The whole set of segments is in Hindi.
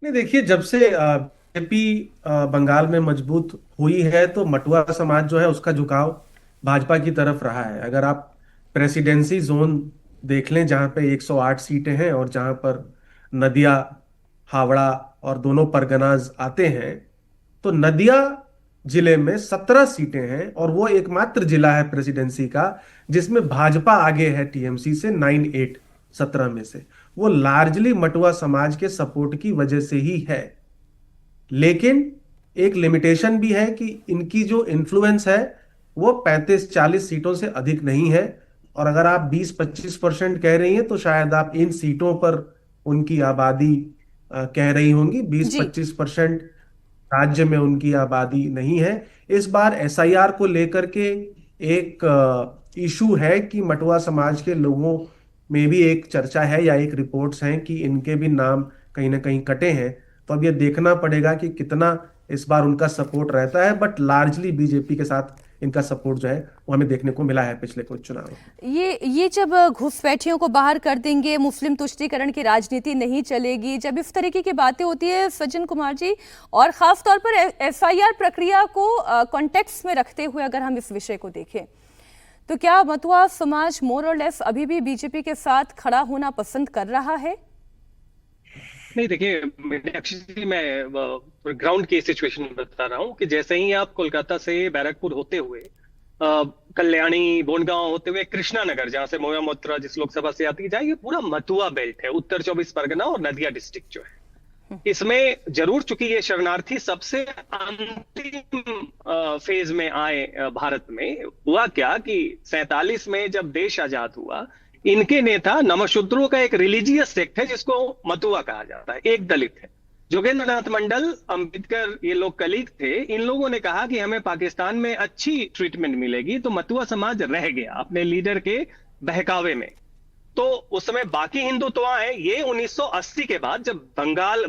नहीं, देखिए, जब से बीजेपी बंगाल में मजबूत हुई है तो मटुआ समाज जो है उसका झुकाव भाजपा की तरफ रहा है। अगर आप प्रेसिडेंसी जोन देख लें, जहां पे 108 सीटें हैं और जहां पर नदिया, हावड़ा और दोनों परगनाज आते हैं, तो नदिया जिले में 17 सीटें हैं और वो एकमात्र जिला है प्रेसिडेंसी का जिसमें भाजपा आगे है टीएमसी से 9-8, 17 में से। वो लार्जली मटुआ समाज के सपोर्ट की वजह से ही है। लेकिन एक लिमिटेशन भी है कि इनकी जो इन्फ्लुएंस है वो 35-40 सीटों से अधिक नहीं है। और अगर आप 20-25% कह रही हैं तो शायद आप इन सीटों पर उनकी आबादी कह रही होंगी। बीस जी। 25% राज्य में उनकी आबादी नहीं है। इस बार एसआईआर को लेकर के एक इशू है कि मटुआ समाज के लोगों में भी एक चर्चा है या एक रिपोर्ट्स हैं कि इनके भी नाम कहीं ना कहीं कटे हैं। तो अब ये देखना पड़ेगा कि कितना इस बार उनका सपोर्ट रहता है। बट लार्जली बीजेपी के साथ इनका सपोर्ट जो है वो हमें देखने को मिला है पिछले कुछ चुनाव में। ये जब घुसपैठियों को बाहर कर देंगे, मुस्लिम तुष्टीकरण की राजनीति नहीं चलेगी, जब इस तरीके की बातें होती है सज्जन कुमार जी, और खास तौर पर एफआईआर प्रक्रिया को कॉन्टेक्स्ट में रखते हुए अगर हम इस विषय को देखें, तो क्या मतुआ समाज मोर और लेस अभी भी बीजेपी के साथ खड़ा होना पसंद कर रहा है? नहीं, देखिए, एक्चुअली मैं ग्राउंड की सिचुएशन बता रहा हूँ कि जैसे ही आप कोलकाता से बैरकपुर होते हुए कल्याणी बोनगांव होते हुए कृष्णा नगर, जहां से मोया मोत्रा जिस लोकसभा से आती है, ये पूरा मथुआ बेल्ट है, उत्तर 24 परगना और नदिया डिस्ट्रिक्ट जो है इसमें। जरूर चूंकि ये शरणार्थी सबसे अंतिम फेज में आए भारत में, हुआ क्या कि 47 में जब देश आजाद हुआ, इनके नेता नमशूद्रों का एक रिलीजियस सेक्ट है जिसको मतुआ कहा जाता है, एक दलित है। जोगेंद्र नाथ मंडल, अंबेडकर, ये लोग कलीग थे। इन लोगों ने कहा कि हमें पाकिस्तान में अच्छी ट्रीटमेंट मिलेगी, तो मतुआ समाज रह गया अपने लीडर के बहकावे में। तो उस समय बाकी हिंदू तो आए, ये 1980 के बाद जब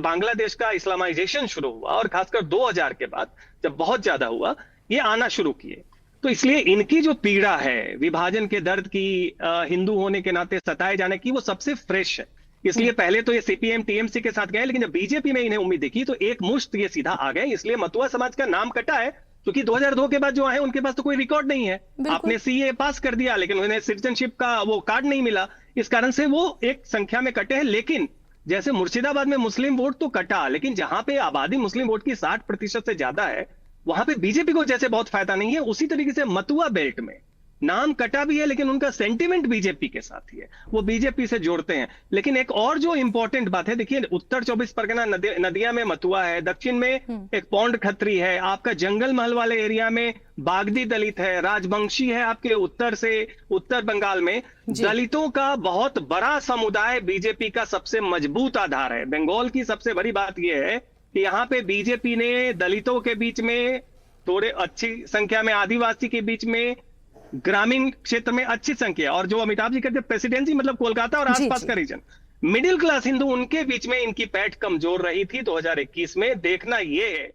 बांग्लादेश का इस्लामाइजेशन शुरू हुआ और खासकर 2000 के बाद जब बहुत ज्यादा हुआ, ये आना शुरू किए। तो इसलिए इनकी जो पीड़ा है विभाजन के दर्द की, हिंदू होने के नाते सताए जाने की, वो सबसे फ्रेश है। इसलिए पहले तो ये सीपीएम टीएमसी के साथ गए, लेकिन जब बीजेपी में इन्हें उम्मीद दिखी तो एक मुश्त ये सीधा आ गए। इसलिए मतुआ समाज का नाम कटा है, क्योंकि 2002 के बाद जो आए उनके पास तो कोई रिकॉर्ड नहीं है। बिल्कुल। आपने सीए पास कर दिया लेकिन उन्हें सिटीजनशिप का वो कार्ड नहीं मिला, इस कारण से वो एक संख्या में कटे हैं। लेकिन जैसे मुर्शिदाबाद में मुस्लिम वोट तो कटा, लेकिन जहां पे आबादी मुस्लिम वोट की 60% से ज्यादा है, वहां पे बीजेपी को जैसे बहुत फायदा नहीं है, उसी तरीके से मतुआ बेल्ट में नाम कटा भी है लेकिन उनका सेंटिमेंट बीजेपी के साथ ही है, वो बीजेपी से जोड़ते हैं। लेकिन एक और जो इंपॉर्टेंट बात है, देखिए, उत्तर 24 परगना नदिया में मथुआ है, दक्षिण में एक पौंड खत्री है, आपका जंगल महल वाले एरिया में बागदी दलित है, राजवंशी है, आपके उत्तर से उत्तर बंगाल में जी। दलितों का बहुत बड़ा समुदाय बीजेपी का सबसे मजबूत आधार है। बंगाल की सबसे बड़ी बात यह है कि यहाँ पे बीजेपी ने दलितों के बीच में थोड़े अच्छी संख्या में, आदिवासी के बीच में, ग्रामीण क्षेत्र में अच्छी संख्या, और जो अमिताभ जी कहते हैं प्रेसिडेंसी, मतलब कोलकाता और जी। आसपास जी। का रीजन, मिडिल क्लास हिंदू, उनके बीच में इनकी पैठ कमजोर रही थी। 2021 में देखना यह है